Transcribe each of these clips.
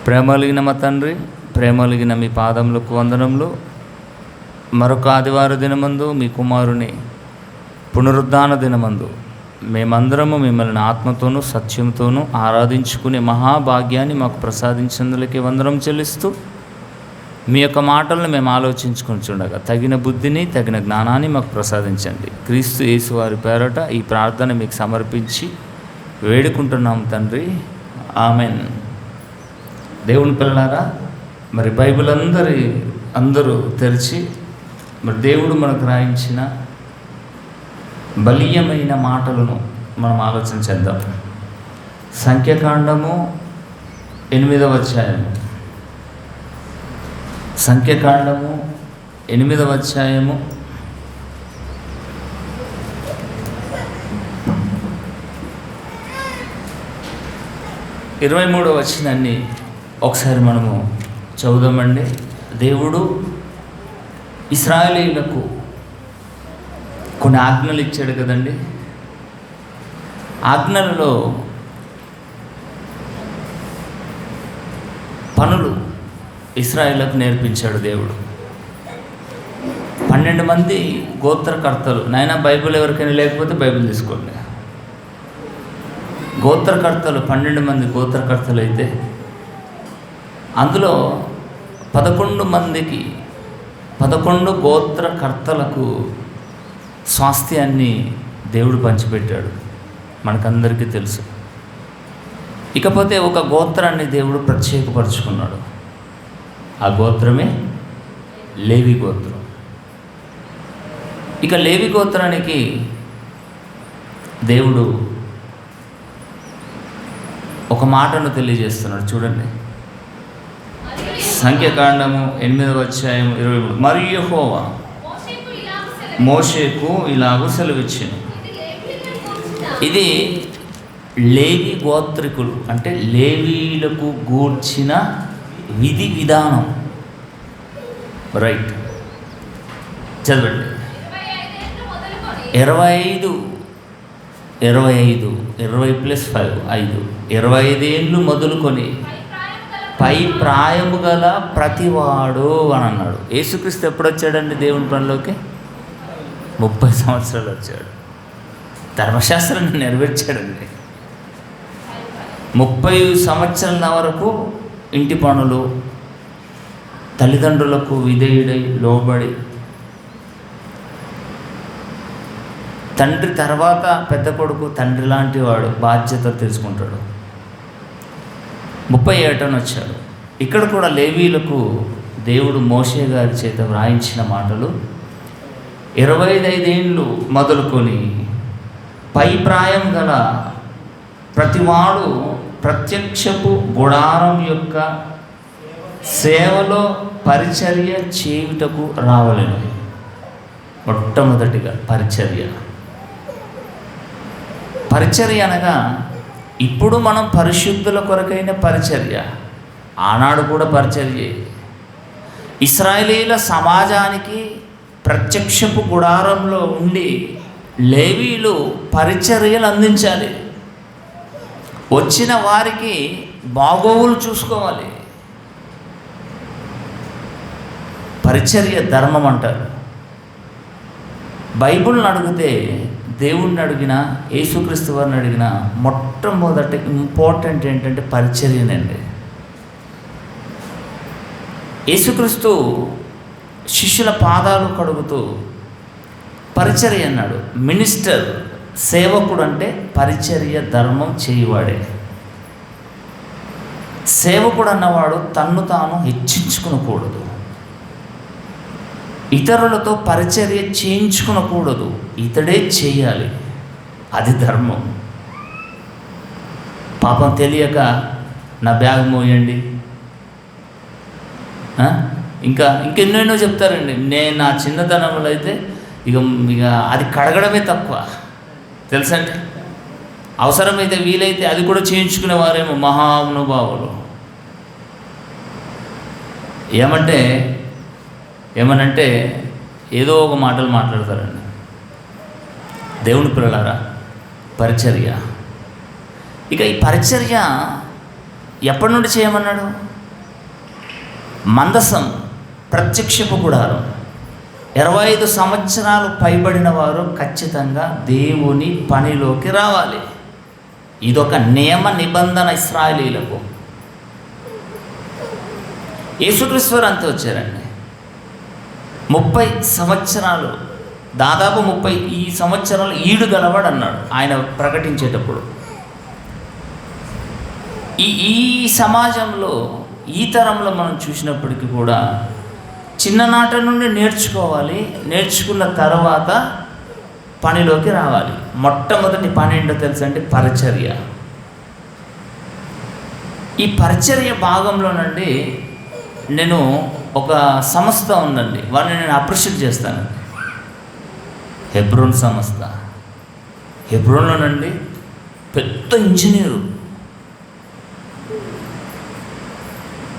ప్రేమలిగిన మా తండ్రి, ప్రేమలిగిన మీ పాదములకు వందనములు. మరొక ఆదివార దినమందు మీ కుమారుని పునరుద్ధాన దినమందు మేమందరము మిమ్మల్ని ఆత్మతోనూ సత్యంతోనూ ఆరాధించుకునే మహాభాగ్యాన్ని మాకు ప్రసాదించినందులకి వందనం చెల్లిస్తూ, మీ యొక్క మాటలను మేము ఆలోచించుకుంటుండగా తగిన బుద్ధిని, తగిన జ్ఞానాన్ని మాకు ప్రసాదించండి. క్రీస్తు యేసు వారి పేరట ఈ ప్రార్థన మీకు సమర్పించి వేడుకుంటున్నాం తండ్రి, ఆమెన్. దేవుని పిల్లలారా, మరి బైబిల్ అందరూ తెరిచి మరి దేవుడు మనకు రాయించిన బలీయమైన మాటలను మనం ఆలోచన చేద్దాం. సంఖ్యాకాండము 8వ అధ్యాయము, సంఖ్యాకాండము 8వ అధ్యాయము 23వ వచనాన్ని ఒకసారి మనము చదువుదామండి. దేవుడు ఇశ్రాయేలీయులకు కొన్ని ఆజ్ఞలు ఇచ్చాడు కదండి. ఆజ్ఞలలో పనులు ఇశ్రాయేలులకు నేర్పించాడు దేవుడు. 12 మంది గోత్రకర్తలు. నాయన బైబిల్ ఎవరికైనా లేకపోతే బైబిల్ తీసుకోండి. గోత్రకర్తలు 12 మంది గోత్రకర్తలు అయితే అందులో 11 గోత్రకర్తలకు స్వాస్థ్యాన్ని దేవుడు పంచిపెట్టాడు, మనకందరికీ తెలుసు. ఇకపోతే ఒక గోత్రాన్ని దేవుడు ప్రత్యేకపరుచుకున్నాడు. ఆ గోత్రమే లేవి గోత్రం. ఇక లేవి గోత్రానికి దేవుడు ఒక మాటను తెలియజేస్తున్నాడు. చూడండి, సంఖ్యాకాండము 8వ అధ్యాయం 23. మరియు యెహోవా మోషేకు ఇలాగూ సెలవిచ్చెను. ఇది లేవి గోత్రికులు అంటే లేవీలకు గూర్చిన విధి విధానం. రైట్, చదవండి. 25 ఏళ్ళు మొదలుకొని పై ప్రాయము గల ప్రతివాడు అని అన్నాడు. యేసుక్రీస్తు ఎప్పుడు వచ్చాడండి దేవుని పనిలోకి? 30 సంవత్సరాలు వచ్చాడు. ధర్మశాస్త్రాన్ని నెరవేర్చాడండి. 30 సంవత్సరాల వరకు ఇంటి పనులు, తల్లిదండ్రులకు విధేయుడై లోబడి, తండ్రి తర్వాత పెద్ద కొడుకు తండ్రి లాంటి వాడు, బాధ్యత తెలుసుకుంటాడు. 30 ఏటన వచ్చాడు. ఇక్కడ కూడా లేవీలకు దేవుడు మోషే గారి చేత వ్రాయించిన మాటలు 25 ఏళ్ళు మొదలుకొని పై ప్రాయం గల ప్రతివాడు ప్రత్యక్షపు గుడారం యొక్క సేవలో పరిచర్య చేయుటకు రావలెను. మొట్టమొదటిగా పరిచర్య అనగా ఇప్పుడు మనం పరిశుద్ధుల కొరకైన పరిచర్య, ఆనాడు కూడా పరిచర్యే. ఇశ్రాయేలీల సమాజానికి ప్రత్యక్షపు గుడారంలో ఉండి లేవీలు పరిచర్యలు అందించాలి. వచ్చిన వారికి బాగోగులు చూసుకోవాలి. పరిచర్య ధర్మం అంటారు. బైబిల్ని అడిగితే, దేవుణ్ణి అడిగినా, యేసుక్రీస్తు వారిని అడిగినా మొట్టమొదటి ఇంపార్టెంట్ ఏంటంటే పరిచర్యనండి. యేసుక్రీస్తు శిష్యుల పాదాలు కడుగుతూ పరిచర్య అన్నాడు. మినిస్టర్, సేవకుడు అంటే పరిచర్య ధర్మం చేయువాడే. సేవకుడు అన్నవాడు తన్ను తాను హెచ్చించుకునకూడదు, ఇతరులతో పరిచర్య చేయించుకునకూడదు, ఇతడే చేయాలి. అది ధర్మం. పాపం తెలియక నా బ్యాగ్ మోయండి, ఇంకెన్నెన్నో చెప్తారండి. నేను నా చిన్నతనంలో అయితే ఇక అది కడగడమే తక్కువ తెలుసండి. అవసరమైతే వీలైతే అది కూడా చేయించుకునేవారేమో మహానుభావులు. ఏమనంటే ఏదో ఒక మాటలు మాట్లాడతారండి. దేవుని పిల్లలారా, పరిచర్య. ఇక ఈ పరిచర్య ఎప్పటి నుండి చేయమన్నాడు? మందసం, ప్రత్యక్షపు గుడారం. 25 సంవత్సరాలు పైబడిన వారు ఖచ్చితంగా దేవుని పనిలోకి రావాలి. ఇదొక నియమ నిబంధన ఇశ్రాయేలీయులకు. యేసుక్రీస్తు వారు అంతే వచ్చారండి. 30 సంవత్సరాలు, దాదాపు 30 ఈ సంవత్సరాలు ఈడు గలవాడు అన్నాడు ఆయన ప్రకటించేటప్పుడు. ఈ సమాజంలో, ఈ తరంలో మనం చూసినప్పటికీ కూడా చిన్ననాటి నుండి నేర్చుకోవాలి. నేర్చుకున్న తర్వాత పనిలోకి రావాలి. మొట్టమొదటి పని ఏంటో తెలుసండి? పరిచర్య. ఈ పరిచర్య భాగంలోనండి నేను ఒక సంస్థ ఉందండి, వారిని నేను అప్రిషియేట్ చేస్తాను. హెబ్రోన్ సంస్థ. హెబ్రోన్లోనండి పెద్ద ఇంజనీరు,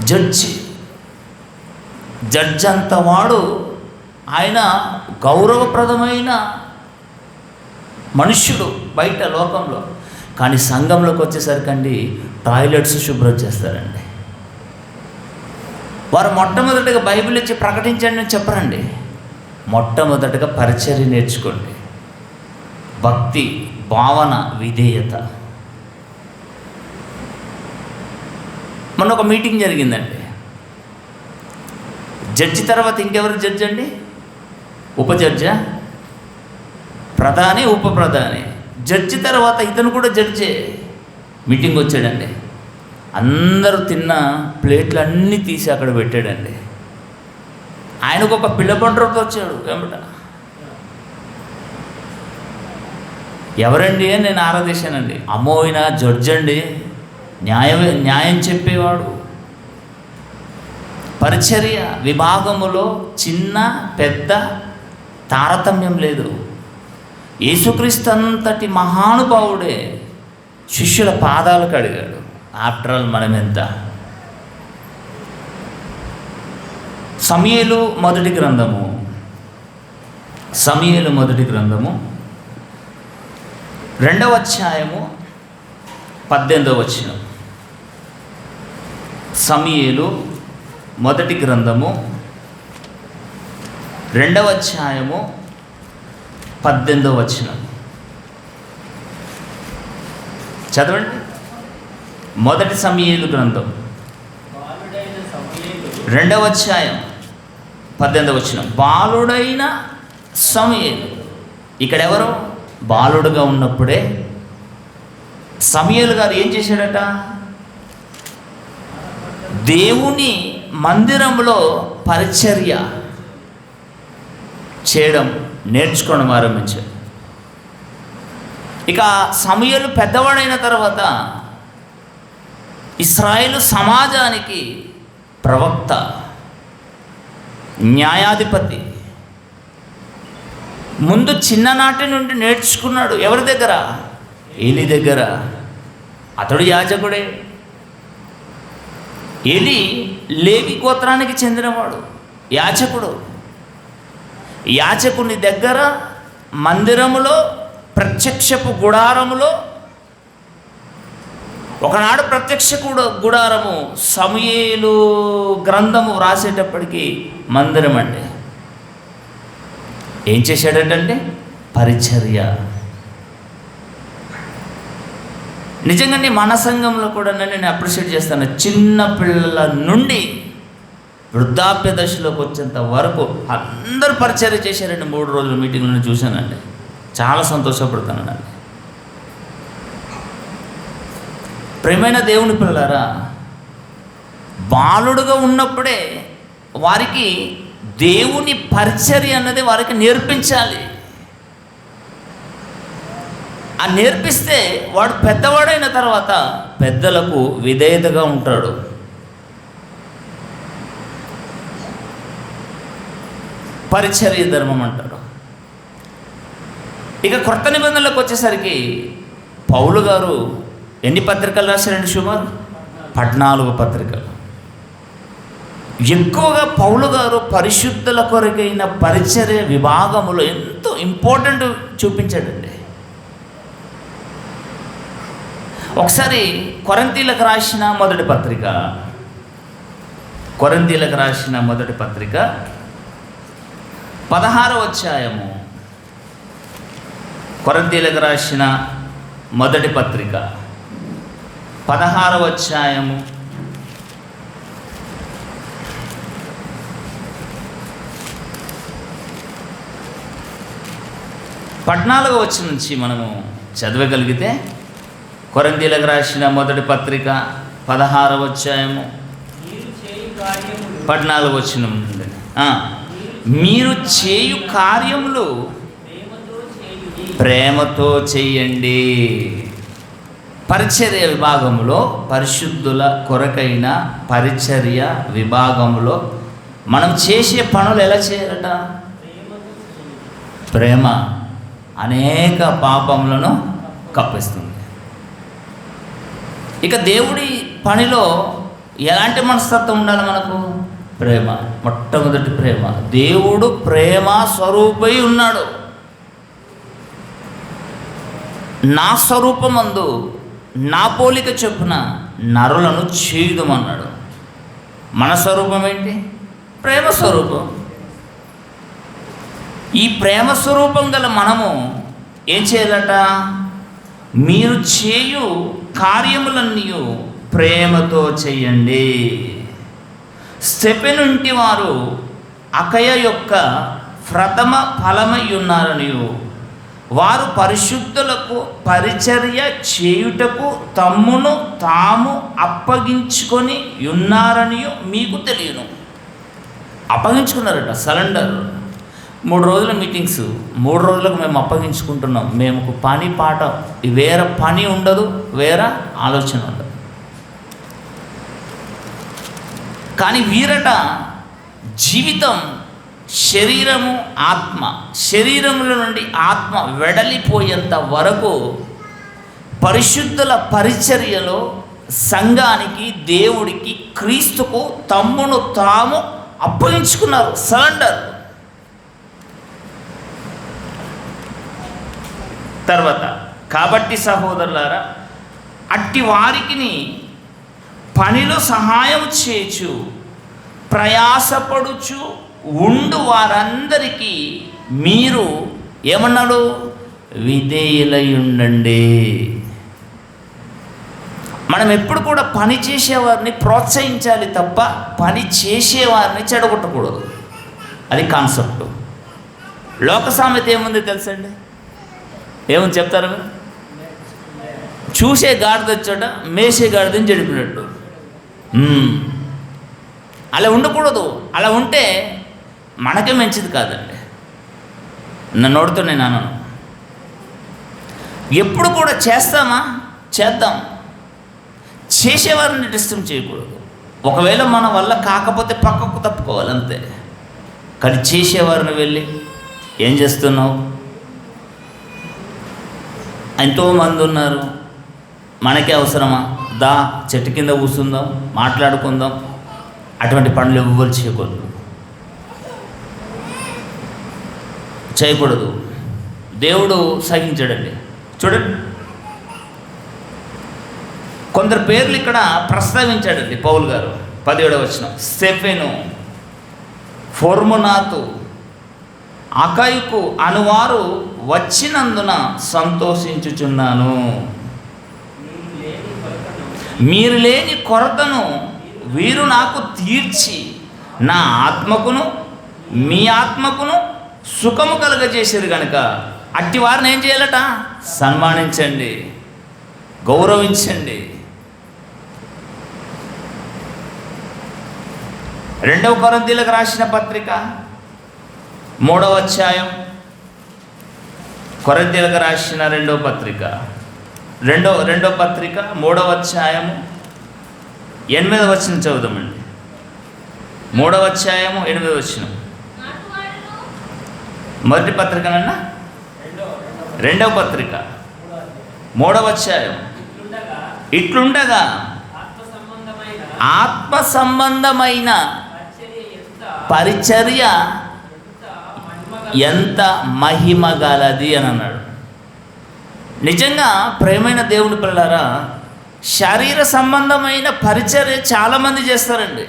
జడ్జి అంత వాడు. ఆయన గౌరవప్రదమైన మనుష్యుడు బయట లోకంలో. కానీ సంఘంలోకి వచ్చేసరికండి టాయిలెట్స్ శుభ్రం చేస్తారండి. వారు మొట్టమొదటిగా బైబిల్ ఇచ్చి ప్రకటించండి అని చెప్పరండి. మొట్టమొదటిగా పరిచర్య నేర్చుకోండి. భక్తి, భావన, విధేయత. మొన్న ఒక మీటింగ్ జరిగిందండి. జడ్జి తర్వాత ఇంకెవరు జడ్జి అండి? ఉప జడ్జా? ప్రధాని, ఉప ప్రధాని. జడ్జి తర్వాత ఇతను కూడా జడ్జే. మీటింగ్ వచ్చాడండి. అందరూ తిన్న ప్లేట్లు అన్నీ తీసి అక్కడ పెట్టాడండి. ఆయనకు ఒక పిల్లబండ్రతో వచ్చాడు వెంబట. ఎవరండి అని నేను ఆరాధించానండి. అమ్మో, ఈయన జడ్జి అండి, న్యాయం చెప్పేవాడు. పరిచర్య విభాగములో చిన్న పెద్ద తారతమ్యం లేదు. యేసుక్రీస్తు అంతటి మహానుభావుడే శిష్యుల పాదాలు కడిగాడు. ఆఫ్టర్ ఆల్ మనం ఎంత? సమూయేలు మొదటి గ్రంథము 2వ అధ్యాయము 18వ వచనం. సమూయేలు మొదటి గ్రంథము 2వ అధ్యాయము 18వ వచనం చదవండి. మొదటి సమూయేలు గ్రంథం 2వ అధ్యాయం 18వ వచనం. బాలుడైన సమూయేలు. ఇక్కడెవరు? బాలుడుగా ఉన్నప్పుడే సమూయేలు గారు ఏం చేశాడట? దేవుని మందిరంలో పరిచర్య చేయడం నేర్చుకోవడం ఆరంభించాడు. ఇక సమూయేలు పెద్దవాడైన తర్వాత ఇశ్రాయేలు సమాజానికి ప్రవక్త, న్యాయాధిపతి. ముందు చిన్ననాటి నుండి నేర్చుకున్నాడు. ఎవరి దగ్గర? ఏలీ దగ్గర. అతడు యాజకుడే. ఏలీ లేవి గోత్రానికి చెందినవాడు, యాజకుడు. యాజకుని దగ్గర మందిరములో, ప్రత్యక్షపు గుడారములో, ఒకనాడు ప్రత్యక్ష గుడారము సమూయేలు గ్రంథము రాసేటప్పటికి మందిరం అండి. ఏం చేశాడంటే పరిచర్య. నిజంగానే మన సంఘంలో కూడా నేను అప్రిషియేట్ చేస్తాను. చిన్న పిల్లల నుండి వృద్ధాప్య దశలోకి వచ్చేంత వరకు అందరూ పరిచర్య చేశారండి. 3 రోజుల మీటింగ్లను చూశానండి. చాలా సంతోషపడుతున్నానండి. ప్రియమైన దేవుని పిల్లలారా, బాలుడుగా ఉన్నప్పుడే వారికి దేవుని పరిచర్య అన్నది వారికి నేర్పించాలి. ఆ నేర్పిస్తే వాడు పెద్దవాడైన తర్వాత పెద్దలకు విధేయతగా ఉంటాడు. పరిచర్య ధర్మం అంటారు. ఇక క్రొత్త నిబంధనలకు వచ్చేసరికి పౌలు గారు ఎన్ని పత్రికలు రాశారండి? సుమారు 14 పత్రికలు. ఎక్కువగా పౌలు గారు పరిశుద్ధుల కొరకైన పరిచర్య విభాగములో ఎంతో ఇంపార్టెంట్ చూపించాడండి. ఒకసారి కొరింథీయులకు రాసిన మొదటి పత్రిక కొరింథీయులకు రాసిన మొదటి పత్రిక 16వ అధ్యాయము. కొరింథీయులకు రాసిన మొదటి పత్రిక 16వ అధ్యాయము 14వ వచనం నుంచి మనము చదవగలిగితే, కొరింథీయులకు రాసిన మొదటి పత్రిక 16వ అధ్యాయము 14వ వచనం. మీరు చేయు కార్యములు ప్రేమతో చేయండి. పరిచర్య విభాగంలో, పరిశుద్ధుల కొరకైన పరిచర్య విభాగంలో మనం చేసే పనులు ఎలా చేయాలట? ప్రేమ అనేక పాపములను కప్పిస్తుంది. ఇక దేవుడి పనిలో ఎలాంటి మనస్తత్వం ఉండాలి మనకు? ప్రేమ. మొట్టమొదటి ప్రేమ. దేవుడు ప్రేమ స్వరూపై ఉన్నాడు. నా స్వరూపమందు నా పోలిక చొప్పున నరులను చేయుదమన్నాడు. మన స్వరూపం ఏంటి? ప్రేమ స్వరూపం. ఈ ప్రేమ స్వరూపం గల మనము ఏం చేయాలట? మీరు చేయు కార్యములన్నీ ప్రేమతో చేయండి. స్టెఫెను ఇంటి వారు అకయ యొక్క ప్రథమ ఫలమై ఉన్నారని, వారు పరిశుద్ధులకు పరిచర్య చేయుటకు తమ్మును తాము అప్పగించుకొని ఉన్నారని మీకు తెలియను. అప్పగించుకున్నారట. సరెండర్. 3 రోజుల మీటింగ్స్, 3 రోజులకు మేము అప్పగించుకుంటున్నాం. మేము పని పాట వేరే పని ఉండదు, వేరే ఆలోచన ఉండదు. కానీ వీరట జీవితం శరీరము ఆత్మ, శరీరముల నుండి ఆత్మ వెడలిపోయేంత వరకు పరిశుద్ధుల పరిచర్యలో సంఘానికి, దేవుడికి, క్రీస్తుకు తమ్మును తాము అప్పగించుకున్నారు. సరెండర్. తర్వాత, కాబట్టి సహోదరులారా, అట్టి వారికి పనిలో సహాయం చేయొచ్చు ప్రయాసపడుచు ఉండు వారందరికీ మీరు ఏమన్నాడు? విధేయులై ఉండండి. మనం ఎప్పుడు కూడా పని చేసేవారిని ప్రోత్సహించాలి తప్ప పని చేసేవారిని చెడగొట్టకూడదు. అది కాన్సెప్ట్. లోక సామెత ఏముంది తెలుసండి? ఏముంది చెప్తారు? చూసే గాడిద చోట మేసే గాడిదని చెడిపినట్టు. అలా ఉండకూడదు. అలా ఉంటే మనకే మంచిది కాదండి. నోడుతో నేను అన్నాను. ఎప్పుడు కూడా చేస్తామా? చేద్దాం. చేసేవారిని డిస్టర్బ్ చేయకూడదు. ఒకవేళ మన వల్ల కాకపోతే పక్కకు తప్పుకోవాలి, అంతే. కానీ చేసేవారిని వెళ్ళి ఏం చేస్తున్నావు? ఎంతోమంది ఉన్నారు, మనకే అవసరమా? దా చెట్టు కింద కూర్చుందాం, మాట్లాడుకుందాం. అటువంటి పనులు ఎవ్వరు చేయకూడదు. దేవుడు సహించడండి. చూడండి, కొందరు పేర్లు ఇక్కడ ప్రస్తావించాడండి పౌలు గారు. 17వ వచనం. స్టెఫెను, ఫొర్మునాతు, అకయుకు అనువారు వచ్చినందున సంతోషించుచున్నాను. మీరు లేని కొరతను వీరు నాకు తీర్చి నా ఆత్మకును మీ ఆత్మకును సుఖము కలుగజేశారు కనుక అట్టి వారిని ఏం చేయాలట? సన్మానించండి, గౌరవించండి. 2వ కొరింథీయులకు రాసిన పత్రిక 3వ అధ్యాయం. కొరింథీయులకు రాసిన రెండవ పత్రిక 3వ అధ్యాయము 8వ వచనం చదువుదామండి. 3వ అధ్యాయము 8వ వచనం. మొదటి పత్రికనన్నా 2వ పత్రిక 3వ అధ్యాయం. ఇట్లుండగా ఆత్మ సంబంధమైన పరిచర్య ఎంత మహిమ గలది అని అన్నాడు. నిజంగా ప్రేమైన దేవుని పిల్లలారా, శరీర సంబంధమైన పరిచర్య చాలామంది చేస్తారండి.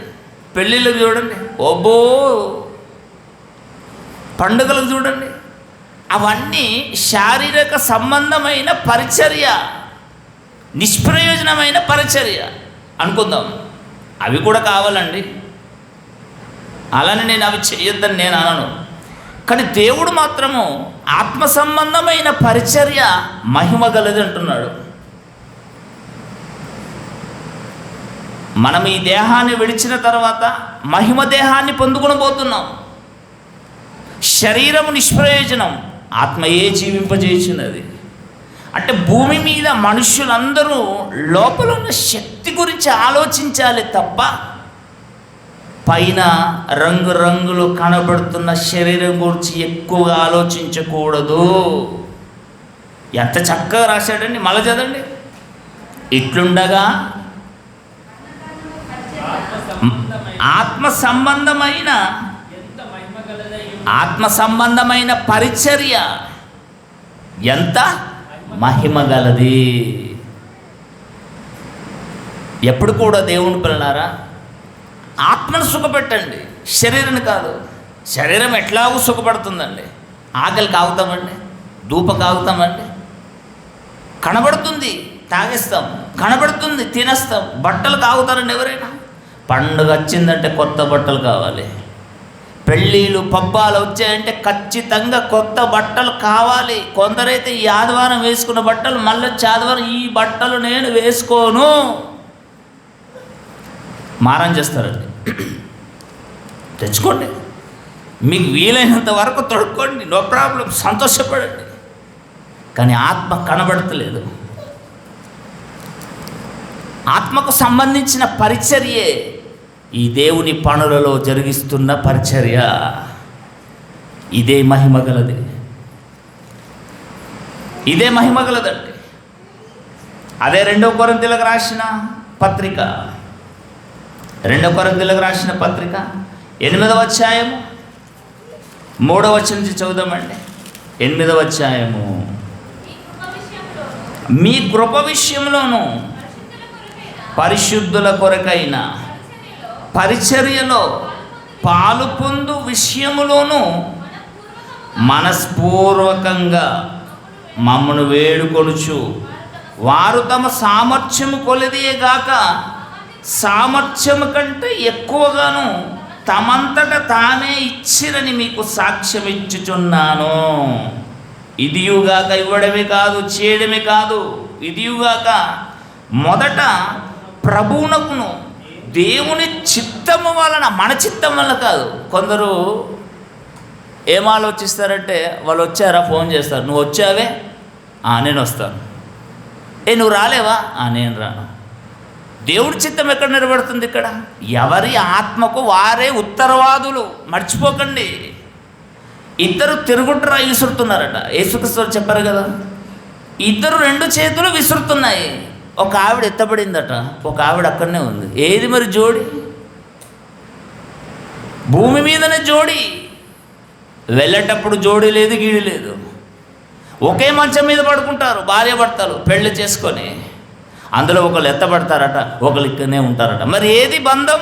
పెళ్ళిళ్ళకు చూడండి, ఓబో పండుగలకు చూడండి, అవన్నీ శారీరక సంబంధమైన పరిచర్య, నిష్ప్రయోజనమైన పరిచర్య అనుకుందాం. అవి కూడా కావాలండి, అలానే నేను అవి చేయొద్దని నేను అనను. కానీ దేవుడు మాత్రము ఆత్మ సంబంధమైన పరిచర్య మహిమ గలది అంటున్నాడు. మనం ఈ దేహాన్ని విడిచిన తర్వాత మహిమ దేహాన్ని పొందుకొనబోతున్నాం. శరీరము నిష్ప్రయోజనం, ఆత్మయే జీవింపజేసినది. అంటే భూమి మీద మనుషులందరూ లోపల ఉన్న శక్తి గురించి ఆలోచించాలి తప్ప పైన రంగురంగులు కనబడుతున్న శరీరం గురించి ఎక్కువగా ఆలోచించకూడదు. ఎంత చక్కగా రాశాడండి, మళ్ళీ చదవండి. ఇట్లుండగా ఆత్మ సంబంధమైన పరిచర్య ఎంత మహిమ గలది. ఎప్పుడు కూడా దేవుని పిల్లలారా ఆత్మను సుఖపెట్టండి, శరీరాన్ని కాదు. శరీరం ఎట్లాగూ సుఖపడుతుందండి, ఆకలి కాగుతామండి, ధూప కాగుతామండి, కనబడుతుంది తాగేస్తాం, కనబడుతుంది తినేస్తాం. బట్టలు కాగుతారండి ఎవరైనా? పండుగ వచ్చిందంటే కొత్త బట్టలు కావాలి, పెళ్ళిళ్ళు పబ్బాలు వచ్చాయంటే ఖచ్చితంగా కొత్త బట్టలు కావాలి. కొందరైతే ఈ ఆదివారం వేసుకున్న బట్టలు మళ్ళీ ఆదివారం ఈ బట్టలు నేను వేసుకోను మారం చేస్తారండి. తెచ్చుకోండి, మీకు వీలైనంత వరకు తొడుక్కోండి, నో ప్రాబ్లం, సంతోషపడండి. కానీ ఆత్మ కనబడతలేదు. ఆత్మకు సంబంధించిన పరిచర్యే ఈ దేవుని పనులలో జరిగిస్తున్న పరిచర్య. ఇదే మహిమగలది, ఇదే మహిమగలదండి. అదే 2 కొరింథీయులకు రాసిన పత్రిక, 2 కొరింథీయులకు రాసిన పత్రిక 8వ అధ్యాయము 3వ వచనం నుంచి చదువుదామండి. 8వ అధ్యాయము. మీ కృప విషయంలోను పరిశుద్ధుల కొరకైన పరిచర్యలో పాలు పొందు విషయములోను మనస్పూర్వకంగా మమ్మను వేడుకొనుచు వారు తమ సామర్థ్యము కొలదియేగాక సామర్థ్యము కంటే ఎక్కువగాను తమంతట తామే ఇచ్చిరని మీకు సాక్ష్యం ఇచ్చుచున్నాను. ఇదియుగాక ఇవ్వడమే కాదు, చేయడమే కాదు, ఇదియుగాక మొదట ప్రభువునకును దేవుని చిత్తము వలన, మన చిత్తం వల్ల కాదు. కొందరు ఏం ఆలోచిస్తారంటే, వాళ్ళు వచ్చారా ఫోన్ చేస్తారు, నువ్వు వచ్చావే, నేను వస్తాను. నువ్వు రాలేవా, నేను రాను. దేవుడి చిత్తం ఎక్కడ నిలబడుతుంది? ఇక్కడ ఎవరి ఆత్మకు వారే ఉత్తరవాదులు. మర్చిపోకండి. ఇద్దరు తిరుగుట్రా విసురుతున్నారట. యేసుక్రీస్తు చెప్పారు కదా, ఇద్దరు 2 చేతులు విసురుతున్నాయి. ఒక ఆవిడ ఎత్తబడిందట, ఒక ఆవిడ అక్కడనే ఉంది. ఏది మరి జోడి? భూమి మీదనే జోడి. వెళ్ళేటప్పుడు జోడి లేదు, గీడి లేదు. ఒకే మంచం మీద పడుకుంటారు భార్య భర్తలు పెళ్లి చేసుకొని. అందులో ఒకళ్ళు ఎత్తబడతారట, ఒకళ్ళు ఇక్కడనే ఉంటారట. మరి ఏది బంధం?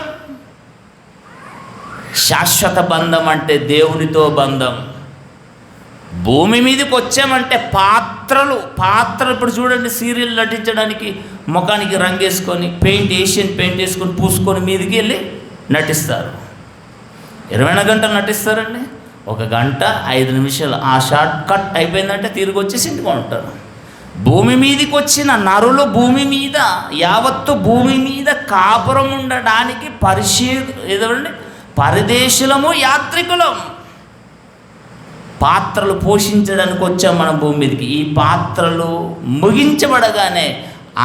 శాశ్వత బంధం అంటే దేవునితో బంధం. భూమి మీదకి వచ్చామంటే పాత్రలు ఇప్పుడు చూడండి, సీరియల్ నటించడానికి ముఖానికి రంగేసుకొని ఏషియన్ పెయింట్ వేసుకొని పూసుకొని మీదకి వెళ్ళి నటిస్తారు. 24 గంటలు నటిస్తారండి. 1 గంట 5 నిమిషాలు ఆ షార్ట్ కట్ అయిపోయిందంటే తిరిగి వచ్చేసి ఇంటికి ఉంటారు. భూమి మీదకి వచ్చిన నరులు భూమి మీద, యావత్తు భూమి మీద కాపురం ఉండడానికి పరదేశులము, యాత్రికులం. పాత్రలు పోషించడానికి వచ్చాం మనం భూమి మీదకి. ఈ పాత్రలు ముగించబడగానే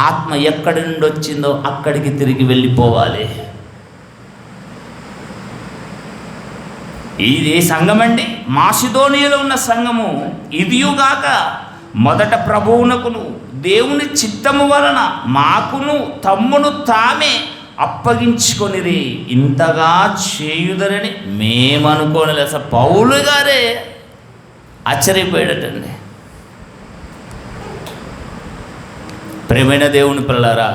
ఆత్మ ఎక్కడి నుండి వచ్చిందో అక్కడికి తిరిగి వెళ్ళిపోవాలి. ఇది సంఘం అండి. మాసిదోనియలో ఉన్న సంఘము ఇదియుగాక మొదట ప్రభువునకును దేవుని చిత్తము వలన మాకును తమ్మును తామే అప్పగించుకొనిరి, ఇంతగా చేయుదరని మేమనుకోనలే. అసలు పౌలు గారే ఆశ్చర్యపోయాడటండి. ప్రేమైన దేవుని పిల్లలారా,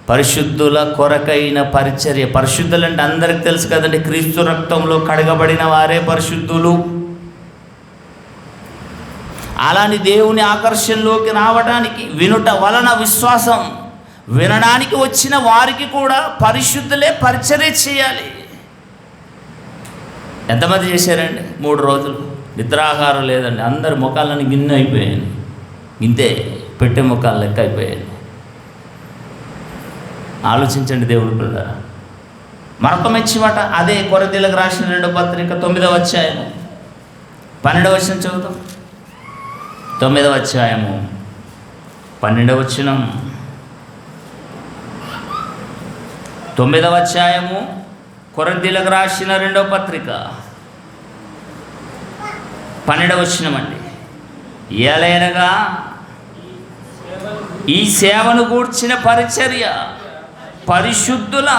పరిశుద్ధుల కొరకైన పరిచర్య. పరిశుద్ధులు అంటే అందరికి తెలుసు కదండి, క్రీస్తు రక్తంలో కడగబడిన వారే పరిశుద్ధులు. అలాని దేవుని ఆకర్షణలోకి రావడానికి వినుట వలన విశ్వాసం, వినడానికి వచ్చిన వారికి కూడా పరిశుద్ధులే పరిచర్య చేయాలి. ఎంతమంది చేశారండి? 3 రోజులు నిద్రాహారం లేదండి, అందరి ముఖాలని గిన్నె అయిపోయాయి, ఇంతే పెట్టే ముఖాలు లెక్క అయిపోయాయి. ఆలోచించండి దేవుని పిల్లరా. మరొక మంచి మాట అదే కొరింథీయులకు రాసిన 2వ పత్రిక 9వ అధ్యాయము 12వ వచనం చదువుతాం. 9వ అధ్యాయము 12వ వచనం. 9వ అధ్యాయము కొరింథీయులకు రాసిన 2వ పత్రిక 12వ వచనం అండి. ఏలైనగా ఈ సేవను గూర్చిన పరిచర్య పరిశుద్ధుల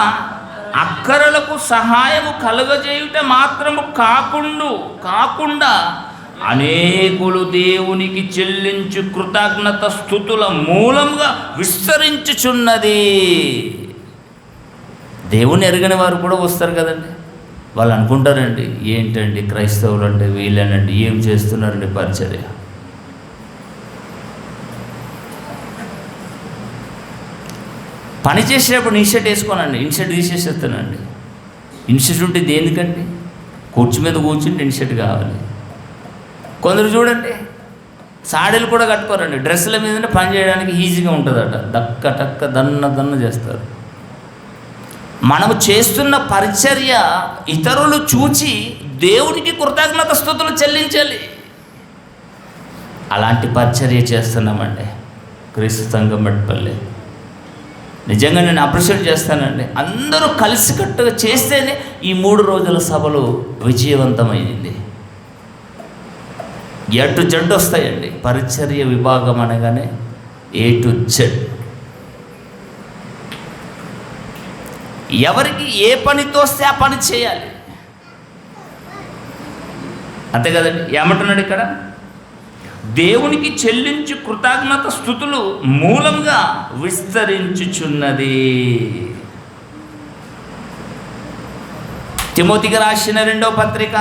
అక్కరలకు సహాయము కలుగజేయుట మాత్రము కాకుండా అనేకులు దేవునికి చెల్లించు కృతజ్ఞత స్తుతుల మూలంగా విస్తరించుచున్నది. దేవుని ఎరగని వారు కూడా వస్తారు కదండి. వాళ్ళు అనుకుంటారండి, ఏంటండి క్రైస్తవులు అంటే వీళ్ళేనండి, ఏం చేస్తున్నారండి పరిచర్య. పని చేసేటప్పుడు ఇన్షర్ట్ వేసుకోనండి, ఇన్షర్ట్ తీసేసేస్తానండి. ఇన్షర్ట్ ఉంటే దేనికండి? కుర్చీ మీద కూర్చుంటే ఇన్షర్ట్ కావాలి. కొందరు చూడండి సాడీలు కూడా కట్టుకోరండి, డ్రెస్సుల మీదనే పని చేయడానికి ఈజీగా ఉంటుందట, దక్క టక్క దన్న చేస్తారు. మనము చేస్తున్న పరిచర్య ఇతరులు చూచి దేవునికి కృతజ్ఞత స్తుతులు చెల్లించాలి. అలాంటి పరిచర్య చేస్తున్నామండి క్రీస్తు సంఘం మెట్పల్లి. నిజంగా నేను అప్రిషియేట్ చేస్తానండి. అందరూ కలిసికట్టుగా చేస్తేనే ఈ 3 రోజుల సభలు విజయవంతమైంది. A to Z వస్తాయండి. పరిచర్య విభాగం అనగానే A to Z. ఎవరికి ఏ పనితో వస్తే ఆ పని చేయాలి, అంతే కదండి. ఏమంటున్నాడు ఇక్కడ? దేవునికి చెల్లించు కృతజ్ఞత స్తుతులు మూలంగా విస్తరించుచున్నది. తిమోతికి రాసిన 2వ పత్రిక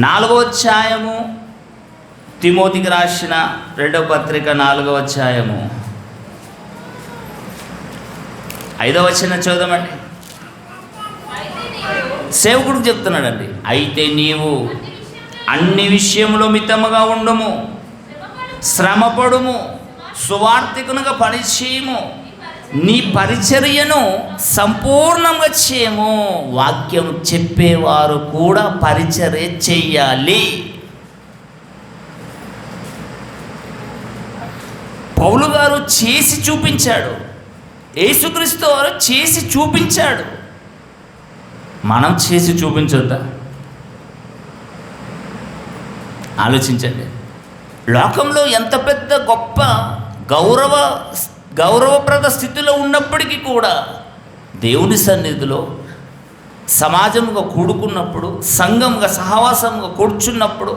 4వ అధ్యాయము. తిమోతికి రాసిన 2వ పత్రిక 4వ అధ్యాయము 5వ వచనం చదువుదామండి. సేవకుడికి చెప్తున్నాడండి, అయితే నీవు అన్ని విషయంలో మితముగా ఉండుము, శ్రమపడుము, సువార్తికునిగా పనిచేయము, నీ పరిచర్యను సంపూర్ణంగా చేయము. వాక్యం చెప్పేవారు కూడా పరిచర్య చెయ్యాలి. పౌలు గారు చేసి చూపించాడు, యేసుక్రీస్తు వారు చేసి చూపించాడు. మనం చేసి చూపించొద్దా? ఆలోచించండి. లోకంలో ఎంత పెద్ద గొప్ప గౌరవప్రద స్థితిలో ఉన్నప్పటికీ కూడా దేవుని సన్నిధిలో సమాజంగా కూడుకున్నప్పుడు, సంఘంగా సహవాసంగా కూర్చున్నప్పుడు,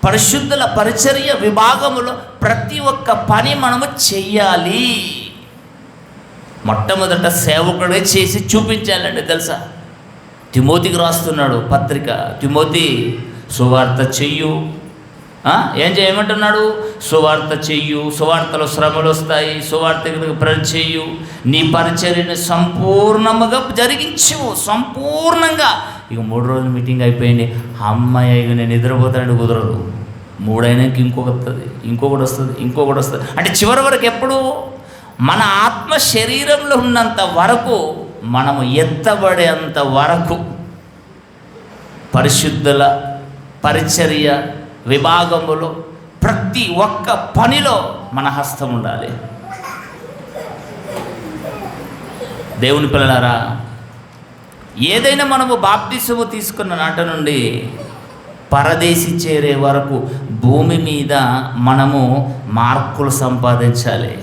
పరిశుద్ధుల పరిచర్య విభాగములో ప్రతి ఒక్క పని మనము చెయ్యాలి. మొట్టమొదట సేవకుడే చేసి చూపించాలండి. తెలుసా? తిమోతికి రాస్తున్నాడు పత్రిక, తిమోతి సువార్త చెయ్యు. ఏం చేయమంటున్నాడు? సువార్త చెయ్యు, సువార్తలో శ్రమలు వస్తాయి, సువార్తకు చెయ్యు, నీ పరిచర్యను సంపూర్ణముగా జరిగించు, సంపూర్ణంగా. ఇక 3 రోజుల మీటింగ్ అయిపోయింది, అమ్మాయి ఇక నేను నిద్రపోతానంటే కుదరదు. 3 అయినాక ఇంకొకటి వస్తుంది. అంటే చివరి వరకు ఎప్పుడు మన ఆత్మ శరీరంలో ఉన్నంత వరకు, మనము ఎత్తబడేంత వరకు పరిశుద్ధుల పరిచర్య విభాగములో ప్రతి ఒక్క పనిలో మన హస్తం ఉండాలి. దేవుని పిల్లలారా, ఏదైనా మనము బాప్తిసము తీసుకున్న నాట నుండి పరదేశి చేరే వరకు భూమి మీద మనము మార్కులు సంపాదించాలి.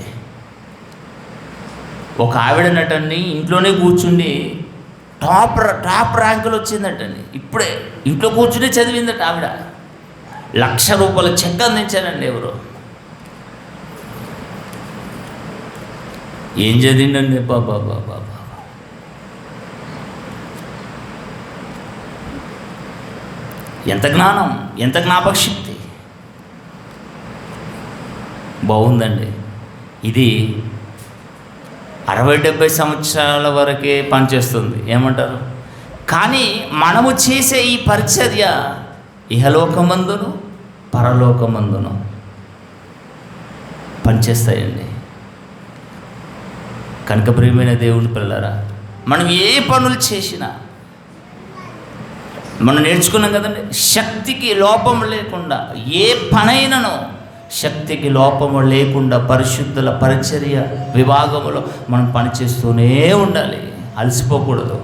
ఒక ఆవిడనటండి ఇంట్లోనే కూర్చుండి టాప్ ర్యాంకులు వచ్చిందటండి. ఇప్పుడే ఇంట్లో కూర్చుని చదివిందట ఆవిడ. ₹1,00,000 చెక్ అందించారండి. ఎవరు ఏం చదివిండండి బాబా బాబా, ఎంత జ్ఞానం, ఎంత జ్ఞాపకశక్తి. బాగుందండి. ఇది 60-70 సంవత్సరాల వరకే పనిచేస్తుంది, ఏమంటారు? కానీ మనము చేసే ఈ పరిచర్య ఇహలోకమందును పరలోకమందును పనిచేస్తాయండి. కనుక ప్రియమైన దేవుని పిల్లలారా, మనం ఏ పనులు చేసినా మనం నేర్చుకున్నాం కదండి, శక్తికి లోపం లేకుండా ఏ పనైనను శక్తికి లోపము లేకుండా పరిశుద్ధుల పరిచర్య విభాగంలో మనం పనిచేస్తూనే ఉండాలి. అలసిపోకూడదు.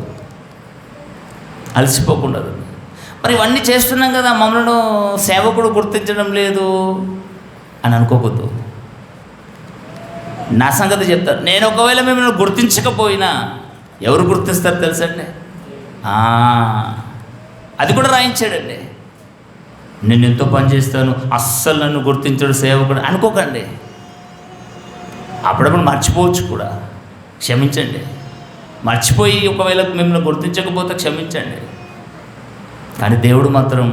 మరి ఇవన్నీ చేస్తున్నాం కదా, మమ్మల్ని సేవకుడు గుర్తించడం లేదు అని అనుకోకూడదు. నా సంగతి చెప్తారు. నేను ఒకవేళ మిమ్మల్ని గుర్తించకపోయినా ఎవరు గుర్తిస్తారు తెలుసండి? అది కూడా రాయించాడండి. నేను ఎంతో పని చేస్తాను, అస్సలు నన్ను గుర్తించడు సేవకుడు అనుకోకండి. అప్పుడప్పుడు మర్చిపోవచ్చు కూడా, క్షమించండి. మర్చిపోయి ఒకవేళ మిమ్మల్ని గుర్తించకపోతే క్షమించండి. కానీ దేవుడు మాత్రం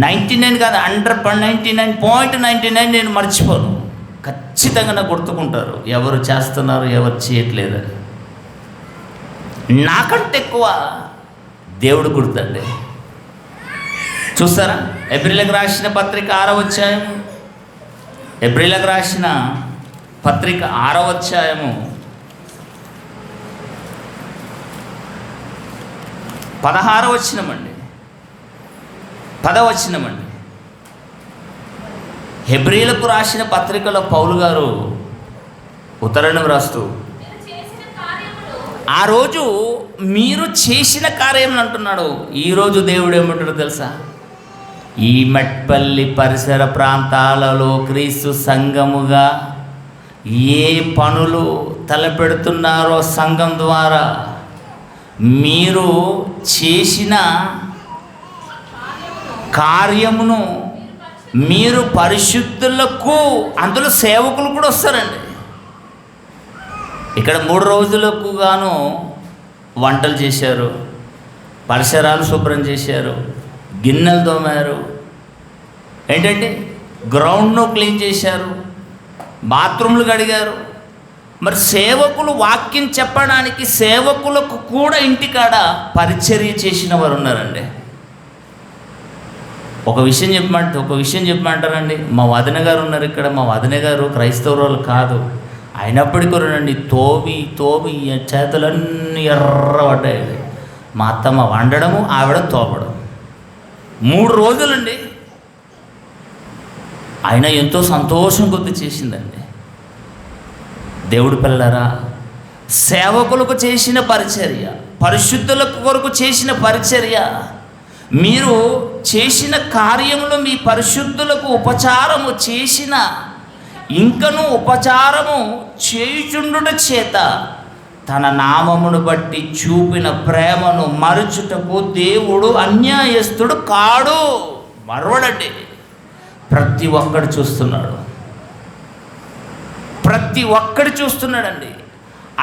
99 కాదు, 99.99 నేను మర్చిపోను. ఖచ్చితంగా నాకు గుర్తుకుంటారు ఎవరు చేస్తున్నారు, ఎవరు చేయట్లేదని. నాకంటే ఎక్కువ దేవుడు గుర్తండి. చూస్తారా? ఏప్రిల్కి రాసిన పత్రిక 6వ అధ్యాయము, ఏప్రిల్కి రాసిన పత్రిక 6వ అధ్యాయము 16వ వచనమండి, 10వ వచనమండి. హెబ్రీలకు రాసిన పత్రికలో పౌలు గారు ఉత్తరాన్ని రాస్తూ, ఆ రోజు మీరు చేసిన కార్యం అంటున్నాడు. ఈరోజు దేవుడు ఏమంటాడో తెలుసా? ఈ మట్పల్లి పరిసర ప్రాంతాలలో క్రీస్తు సంఘముగా ఏ పనులు తలపెడుతున్నారో సంఘం ద్వారా మీరు చేసిన కార్యమును మీరు పరిశుద్ధులకు, అందులో సేవకులు కూడా వస్తారండి. ఇక్కడ 3 రోజులకు గాను వంటలు చేశారు, పరిసరాలు శుభ్రం చేశారు, గిన్నెలు తోమారు, ఏంటంటే గ్రౌండ్ను క్లీన్ చేశారు, బాత్రూమ్లు కడిగారు. మరి సేవకులు వాక్యం చెప్పడానికి సేవకులకు కూడా ఇంటికాడ పరిచర్య చేసిన వారు ఉన్నారండి. ఒక విషయం చెప్పమంటారండి. మా వదిన గారు ఉన్నారు ఇక్కడ. మా వదిన గారు క్రైస్తవులు కాదు, అయినప్పటికీ రండి తోమి చేతులన్నీ ఎర్రబడ్డాయి. మా అత్తమ్మ వండడము, ఆవిడ తోపడం. 3 రోజులండి. అయినా ఎంతో సంతోషం కొద్ది చేసిందండి. దేవుడి పిల్లలారా, సేవకులకు చేసిన పరిచర్య, పరిశుద్ధులకు కొరకు చేసిన పరిచర్య, మీరు చేసిన కార్యములు మీ పరిశుద్ధులకు ఉపచారము చేసిన, ఇంకను ఉపచారము చేయుచుండుట చేత తన నామమును బట్టి చూపిన ప్రేమను మరుచుటకు దేవుడు అన్యాయస్తుడు కాడు. మరవడండి. ప్రతి ఒక్కడు చూస్తున్నాడండి.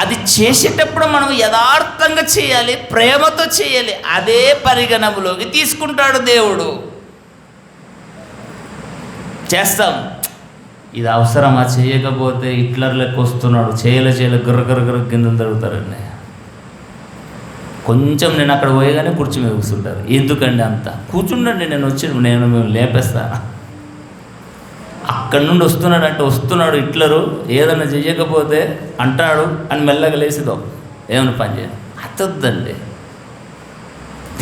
అది చేసేటప్పుడు మనం యథార్థంగా చేయాలి, ప్రేమతో చేయాలి. అదే పరిగణనలోకి తీసుకుంటాడు దేవుడు. చేస్తాం, ఇది అవసరమా, చేయకపోతే హిట్లర్ లెక్క వస్తున్నాడు, చేయలే గుర్ర కిందలు జరుగుతారండి. కొంచెం నేను అక్కడ పోయేగానే కుర్చీ మీద కూర్చుంటారు. ఎందుకండి అంత? కూర్చుండండి, నేను మేము లేపేస్తాను. అక్కడి నుండి వస్తున్నాడు హిట్లరు, ఏదైనా చెయ్యకపోతే అంటాడు అని మెల్లగా లేసిదో ఏమైనా పని చేయాలి. అతొద్దండి.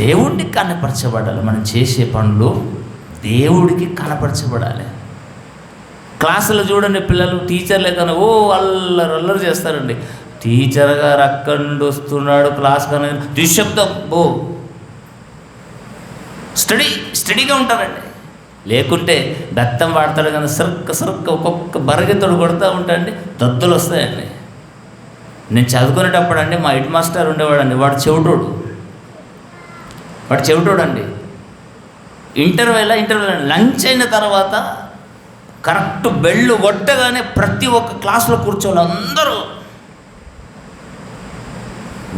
దేవుడికి కనపరచబడాలి. మనం చేసే పనులు దేవుడికి కనపరచబడాలి. క్లాసులో చూడండి, పిల్లలు టీచర్లే కానీ అల్లరి చేస్తారండి. టీచర్ గారు అక్కడి నుండి వస్తున్నాడు, క్లాస్ కానీ నిశ్శబ్దం, స్టడీగా ఉంటారండి. లేకుంటే బెత్తం వాడతాడు కానీ సరుక్క ఒక్కొక్క బరగెత్తడు కొడుతూ ఉంటాడండి, దద్దులు వస్తాయండి. నేను చదువుకునేటప్పుడు అండి మా హెడ్ మాస్టర్ ఉండేవాడండి, వాడు చెవిటోడు అండి. ఇంటర్వెల్ లంచ్ అయిన తర్వాత కరెక్ట్ బెళ్ళు కొట్టగానే ప్రతి ఒక్క క్లాస్లో కూర్చోవాలి అందరూ.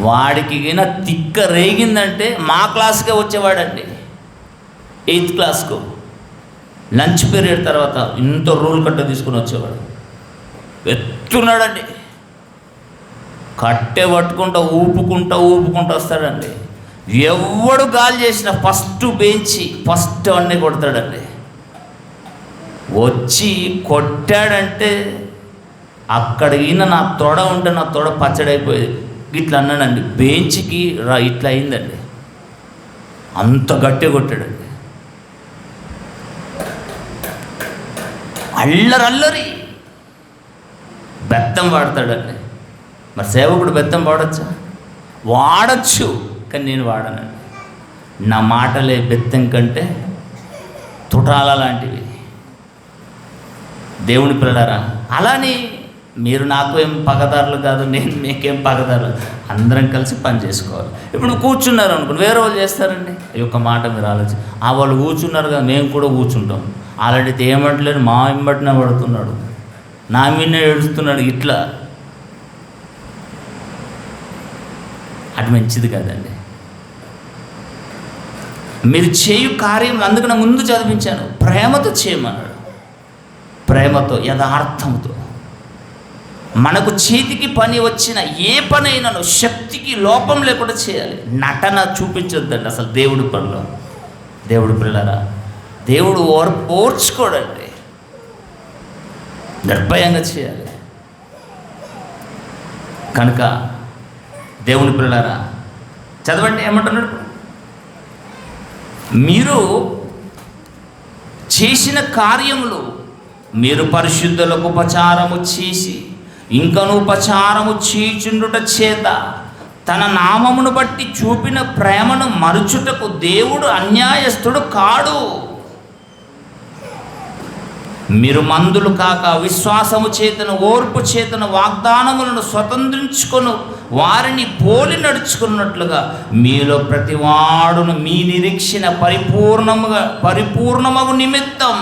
వాడికి గిన తిక్క రేగిందంటే మా క్లాస్కే వచ్చేవాడండి, 8th క్లాస్కు. లంచ్ పీరియడ్ తర్వాత ఇంత రూల్ కట్ట తీసుకుని వచ్చేవాడు. ఎత్తున్నాడండి, కట్టె పట్టుకుంటా ఊపుకుంటా వస్తాడండి. ఎవడు గాలి చేసినా ఫస్ట్ బెంచి ఫస్ట్ అన్నీ కొడతాడండి. వచ్చి కొట్టాడంటే అక్కడ ఈయన నా తొడ ఉంటే నా తొడ పచ్చడైపోయేది. ఇట్లా అన్నాడండి, బెంచ్కి ఇట్లా అయిందండి, అంత గట్టి కొట్టాడండి. అల్లరి బెత్తం వాడతాడండి. మరి సేవకుడు బెత్తం వాడచ్చా? వాడచ్చు, కానీ నేను వాడనండి. నా మాటలే బెత్తం కంటే తుటాల లాంటివి. దేవుని పిల్లలారా, అలాని మీరు నాకు ఏం పగదారులు కాదు, నేను మీకేం పగదారులు, అందరం కలిసి పని చేసుకోవాలి. ఇప్పుడు కూర్చున్నారు అనుకోండి, వేరే వాళ్ళు చేస్తారండి. ఈ యొక్క మాట మీరు ఆలోచించి, వాళ్ళు కూర్చున్నారు కదా, మేము కూడా కూర్చుంటాం. ఆల్రెడీ ఏమంటలేదు, మా వెంబడిన పడుతున్నాడు, నా మీద ఏడుస్తున్నాడు, ఇట్లా అది మంచిది కాదండి. మీరు చేయు కార్యం, అందుకని ముందు చదివించాను, ప్రేమతో చేయమన్నాడు. ప్రేమతో, యథార్థంతో. మనకు చేతికి పని వచ్చిన ఏ పనైనాను శక్తికి లోపం లేకుండా చేయాలి. నటన చూపించొద్దండి అసలు దేవుడి పనిలో. దేవుడి పిల్లరా, దేవుడు ఓర్చుకోడండి, నిర్భయంగా చేయాలి. కనుక దేవుని పిల్లలారా చదవండి, ఏమంటున్నాడు? మీరు చేసిన కార్యములు, మీరు పరిశుద్ధులకు ఉపచారము చేసి ఇంకను ఉపచారము చేయుచుండుట చేత తన నామమును బట్టి చూపిన ప్రేమను మరుచుటకు దేవుడు అన్యాయస్తుడు కాడు. మీరు మందులు కాక విశ్వాసము చేతను ఓర్పు చేతను వాగ్దానములను స్వతంత్రించుకొని వారిని పోలి నడుచుకున్నట్లుగా మీలో ప్రతివాడును మీ నిరీక్షణ పరిపూర్ణమగు నిమిత్తం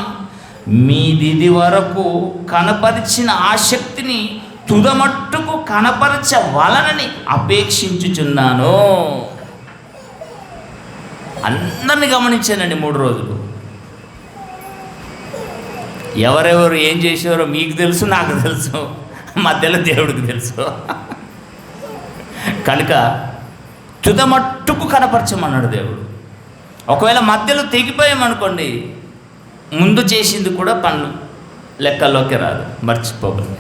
మీది వరకు కనపరిచిన ఆసక్తిని తుదమట్టుకు కనపరచవలనని అపేక్షించుచున్నాను. అందరిని గమనించానండి 3 రోజులు. ఎవరెవరు ఏం చేసేవారో మీకు తెలుసు, నాకు తెలుసు, మధ్యలో దేవుడికి తెలుసు. కనుక తుదమట్టుకు కనపరచమన్నాడు దేవుడు. ఒకవేళ మధ్యలో తెగిపోయామనుకోండి, ముందు చేసింది కూడా పనులు లెక్కల్లోకి రాదు, మర్చిపోకండి.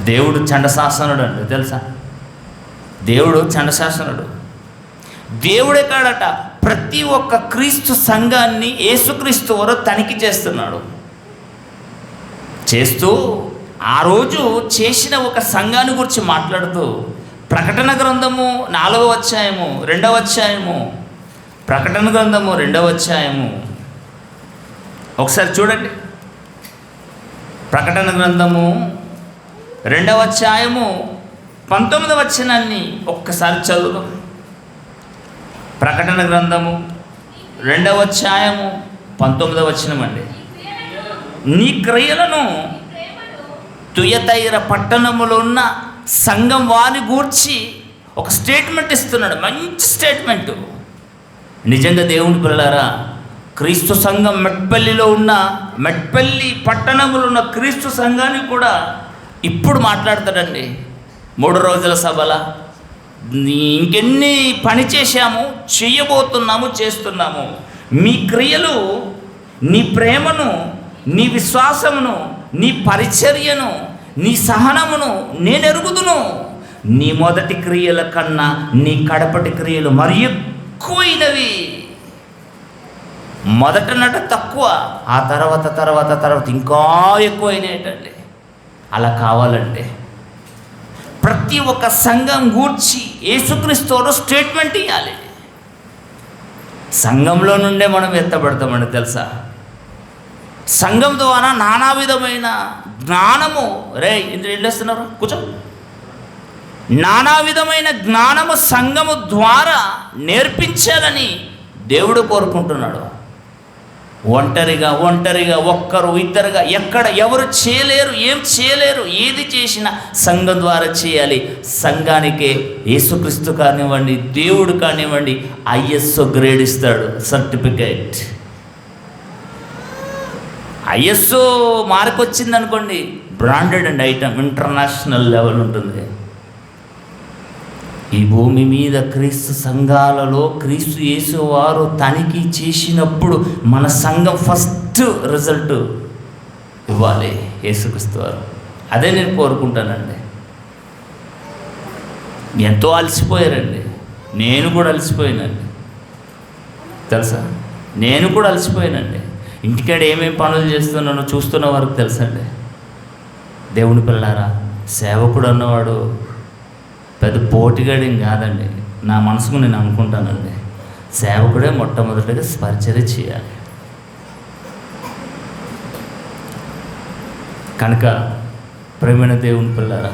దేవుడు చండశాసనుడు అండి, తెలుసా? దేవుడు చండశాసనుడు. దేవుడే కాడట ప్రతి ఒక్క క్రీస్తు సంఘాన్ని యేసుక్రీస్తు వారు తనిఖీ చేస్తున్నాడు. చేస్తూ ఆ రోజు చేసిన ఒక సంఘాన్ని గురించి మాట్లాడుతూ ప్రకటన గ్రంథము 4వ అధ్యాయము 2వ అధ్యాయము, ప్రకటన గ్రంథము 2వ అధ్యాయము ఒకసారి చూడండి. ప్రకటన గ్రంథము 2వ అధ్యాయము 19వ వచనాన్ని ఒక్కసారి చదువుదాం. ప్రకటన గ్రంథము 2వ అధ్యాయము 19వ వచనం అండి. నీ క్రియలను తుయతైర పట్టణములో ఉన్న సంఘం వారిని గూర్చి ఒక స్టేట్మెంట్ ఇస్తున్నాడు, మంచి స్టేట్మెంటు. నిజంగా దేవుని పిల్లలారా, క్రీస్తు సంఘం మెట్పల్లి పట్టణములో ఉన్న క్రీస్తు సంఘాన్ని కూడా ఇప్పుడు మాట్లాడతాడండి. 3 రోజుల సభల ఇంకెన్ని పని చేశాము, చేయబోతున్నాము, చేస్తున్నాము. మీ క్రియలు, నీ ప్రేమను, నీ విశ్వాసమును, నీ పరిచర్యను, నీ సహనమును నేను ఎరుగుదును. నీ మొదటి క్రియల కన్నా నీ కడపటి క్రియలు మరి ఎక్కువైనవి. మొదట తక్కువ, ఆ తర్వాత ఇంకా ఎక్కువైనాయటండి. అలా కావాలంటే ప్రతి ఒక్క సంఘం గూర్చి యేసుక్రీస్తు స్టేట్మెంట్ ఇవ్వాలి. సంఘంలో నుండే మనం ఎత్తబడతామండి, తెలుసా? సంఘం ద్వారా నానా విధమైన జ్ఞానము, ఇందులో వెళ్ళేస్తున్నారు కూర్చో, నానా విధమైన జ్ఞానము సంఘము ద్వారా నేర్పించాలని దేవుడు కోరుకుంటున్నాడు. ఒంటరిగా ఒక్కరు ఇద్దరుగా ఎక్కడ ఎవరు చేయలేరు, ఏం చేయలేరు. ఏది చేసినా సంఘం ద్వారా చేయాలి. సంఘానికే యేసుక్రీస్తు కానివ్వండి, దేవుడు కానివ్వండి, ISO గ్రేడ్ ఇస్తాడు, సర్టిఫికేట్. ISO మార్క్ వచ్చింది అనుకోండి, branded and item, international level ఉంటుంది. ఈ భూమి మీద క్రీస్తు సంఘాలలో క్రీస్తు యేసు వారు తనిఖీ చేసినప్పుడు మన సంఘం ఫస్ట్ రిజల్ట్ ఇవ్వాలి యేసుక్రీస్తు వారు. అదే నేను కోరుకుంటానండి. ఎంతో అలసిపోయారండి, నేను కూడా అలసిపోయానండి, తెలుసా? నేను కూడా అలసిపోయానండి. ఇంటికాడ ఏమేమి పనులు చేస్తున్నానో చూస్తున్న వరకు తెలుసండి. దేవుని పిల్లారా, సేవకుడు అన్నవాడు పెద్ద పోటీగాడేం కాదండి. నా మనసుకు నేను అనుకుంటానండి, సేవకుడే మొట్టమొదటిగా పరిచర్య చేయాలి. కనుక ప్రేమైన దేవుని పిల్లారా,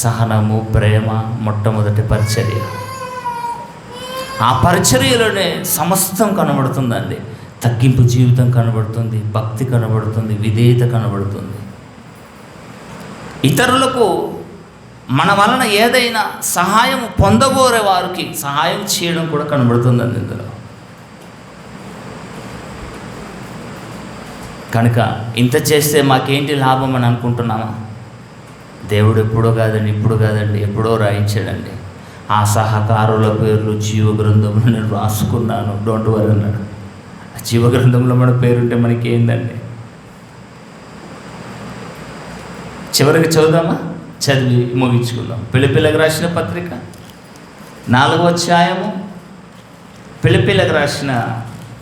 సహనము, ప్రేమ మొట్టమొదటి పరిచర్య. ఆ పరిచర్యలోనే సమస్తం కనబడుతుందండి. తగ్గింపు జీవితం కనబడుతుంది, భక్తి కనబడుతుంది, విధేయత కనబడుతుంది. ఇతరులకు మన వలన ఏదైనా సహాయం పొందబోరే వారికి సహాయం చేయడం కూడా కనబడుతుందండి ఇందులో. కనుక ఇంత చేస్తే మాకేంటి లాభం అని అనుకుంటున్నామా? దేవుడు ఎప్పుడో కాదండి, ఇప్పుడు కాదండి, ఎప్పుడో రాయించాడండి. ఆ సహకారుల పేర్లు జీవ గ్రంథంలో నేను రాసుకున్నాను, డోంట్ వరీ అన్నాడు. ఆ జీవ గ్రంథంలో మన పేరుంటే మనకి ఏందండి? చివరికి చదువుదామా? చదివి ముగించుకుందాం. ఫిలిప్పీలకు రాసిన పత్రిక 4వ అధ్యాయము. ఫిలిప్పీలకు రాసిన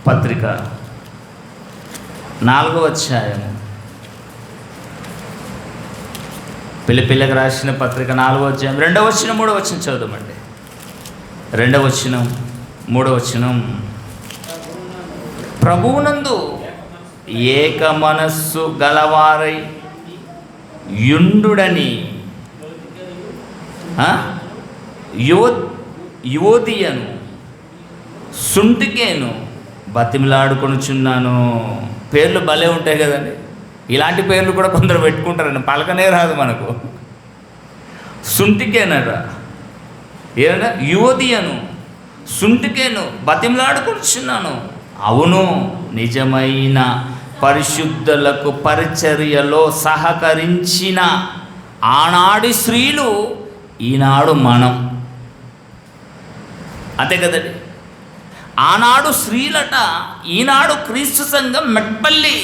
పత్రిక 4వ అధ్యాయము. ఫిలిప్పీలకు రాసిన పత్రిక 4వ అధ్యాయం 2వ వచనం 3వ వచనం చదువుదామండి. 2వ వచనం 3వ వచనం. ప్రభువునందు ఏక మనస్సు గలవారై యుండుడని యువతియను సుంటికేను బతిమిలాడుకొనుచున్నాను. పేర్లు భలే ఉంటాయి కదండి. ఇలాంటి పేర్లు కూడా కొందరు పెట్టుకుంటారండి, పలకనే రాదు మనకు. సుంటికేనట, ఏదన్నా యువతియను సుంటికేను బతిమిలాడుకొనుచున్నాను. అవును, నిజమైన పరిశుద్ధులకు పరిచర్యలో సహకరించిన ఆనాడి స్త్రీలు ఈనాడు మనం. అంతే కదండి. ఆనాడు స్త్రీలట, ఈనాడు క్రీస్తు సంఘం మెట్పల్లి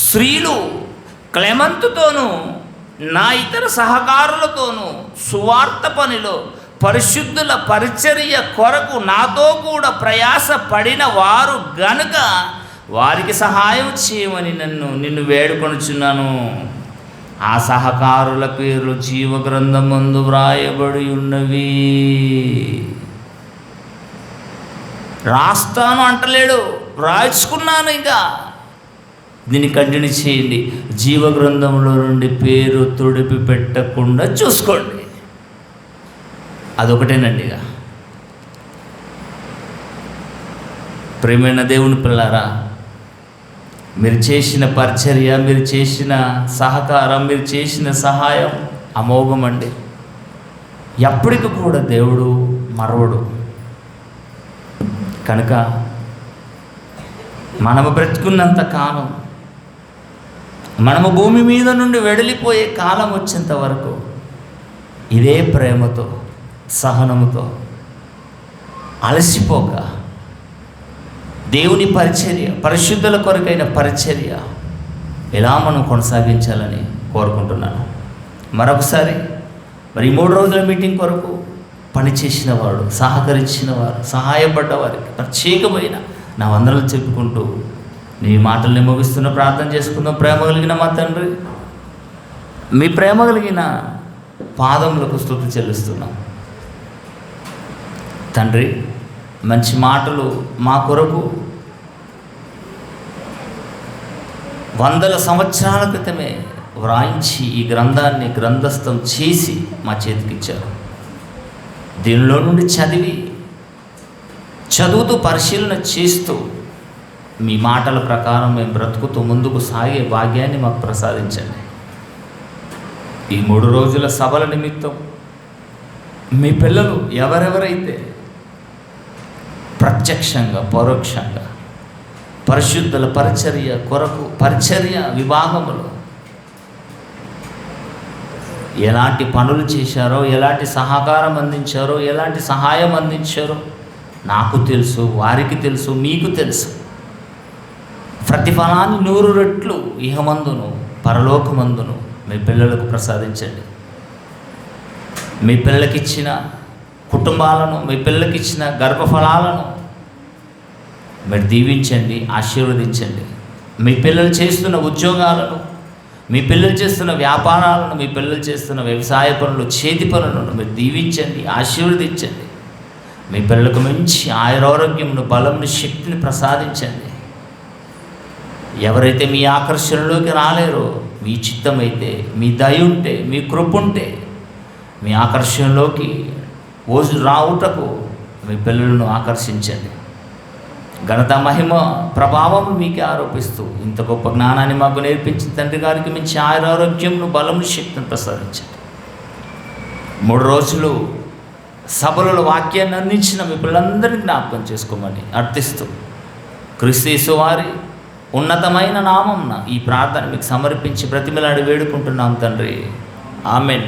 స్త్రీలు క్లెమంతుతోనూ నా ఇతర సహకారులతోనూ సువార్త పనిలో పరిశుద్ధుల పరిచర్య కొరకు నాతో కూడా ప్రయాస పడిన వారు గనుక వారికి సహాయం చేయమని నిన్ను వేడుకొనుచున్నాను. ఆ సహకారుల పేర్లు జీవ గ్రంథమందు వ్రాయబడి ఉన్నవి. రాస్తాను అంటలేడు, రాయించుకున్నాను. ఇంకా దీన్ని కంటిన్యూ చేయండి. జీవ గ్రంథంలో నుండి పేరు తుడిపి పెట్టకుండా చూసుకోండి. అదొకటేనండి. ఇక ప్రేమైన దేవుని పిల్లారా, మీరు చేసిన పరిచర్య, మీరు చేసిన సహకారం, మీరు చేసిన సహాయం అమోఘమండి. ఎప్పటికి కూడా దేవుడు మరవడు. కనుక మనము బ్రతుకున్నంత కాలం, మనము భూమి మీద నుండి వెడలిపోయే కాలం వచ్చేంత వరకు ఇదే ప్రేమతో, సహనముతో, అలసిపోక దేవుని పరిచర్య, పరిశుద్ధుల కొరకైన పరిచర్య ఎలా మనం కొనసాగించాలని కోరుకుంటున్నాను. మరొకసారి మరి 3 రోజుల మీటింగ్ కొరకు పనిచేసిన వాడు, సహకరించిన వారు, సహాయపడ్డ వారికి ప్రత్యేకమైన నా వందనాలు చెప్పుకుంటూ నీ మాటల్ని ముగిస్తున్న ప్రార్థన చేసుకుందాం. ప్రేమ కలిగిన మా తండ్రి, మీ ప్రేమ కలిగిన పాదములకు స్తుతి చెల్లిస్తున్నాం తండ్రి. మంచి మాటలు మా కొరకు 100 సంవత్సరాల క్రితమే వ్రాయించి ఈ గ్రంథాన్ని గ్రంథస్థం చేసి మా చేతికిచ్చారు. దీనిలో నుండి చదివి చదువుతూ పరిశీలన చేస్తూ మీ మాటల ప్రకారం మేము బ్రతుకుతూ ముందుకు సాగే భాగ్యాన్ని మాకు ప్రసాదించండి. ఈ 3 రోజుల సభల నిమిత్తం మీ పిల్లలు ఎవరెవరైతే ప్రత్యక్షంగా పరోక్షంగా పరిశుద్ధుల పరిచర్య కొరకు పరిచర్య విభాగములో ఎలాంటి పనులు చేశారో, ఎలాంటి సహకారం అందించారో, ఎలాంటి సహాయం అందించారో నాకు తెలుసు, వారికి తెలుసు, మీకు తెలుసు. ప్రతిఫలాన్ని 100 రెట్లు ఇహమందును పరలోకమందును మీ పిల్లలకు ప్రసాదించండి. మీ పిల్లలకిచ్చిన కుటుంబాలను, మీ పిల్లలకిచ్చిన గర్భఫలాలను మీరు దీవించండి, ఆశీర్వదించండి. మీ పిల్లలు చేస్తున్న ఉద్యోగాలను, మీ పిల్లలు చేస్తున్న వ్యాపారాలను, మీ పిల్లలు చేస్తున్న వ్యవసాయ పనులు, చేతి పనులను మీరు దీవించండి, ఆశీర్వదించండి. మీ పిల్లలకు మంచి ఆయురారోగ్యమును, బలమును, శక్తిని ప్రసాదించండి. ఎవరైతే మీ ఆకర్షణలోకి రాలేరో, మీ చిత్తమైతే, మీ దయ ఉంటే, మీ కృప ఉంటే మీ ఆకర్షణలోకి రావుటకు మీ పిల్లలను ఆకర్షించండి. ఘనత, మహిమ, ప్రభావం మీకే ఆరోపిస్తూ ఇంత గొప్ప జ్ఞానాన్ని మాకు నేర్పించిన తండ్రి గారికి మించి ఆయురారోగ్యంను, బలమును, శక్తిని ప్రసాదించండి. 3 రోజులు సభలలో వాక్యాన్ని అందించిన మీ పిల్లలందరినీ జ్ఞాపకం చేసుకోమని అర్థిస్తూ క్రీస్తు యేసు వారి ఉన్నతమైన నామమున ఈ ప్రార్థన మీకు సమర్పించి బ్రతిమలాడి వేడుకుంటున్నాం తండ్రి. ఆమేన్.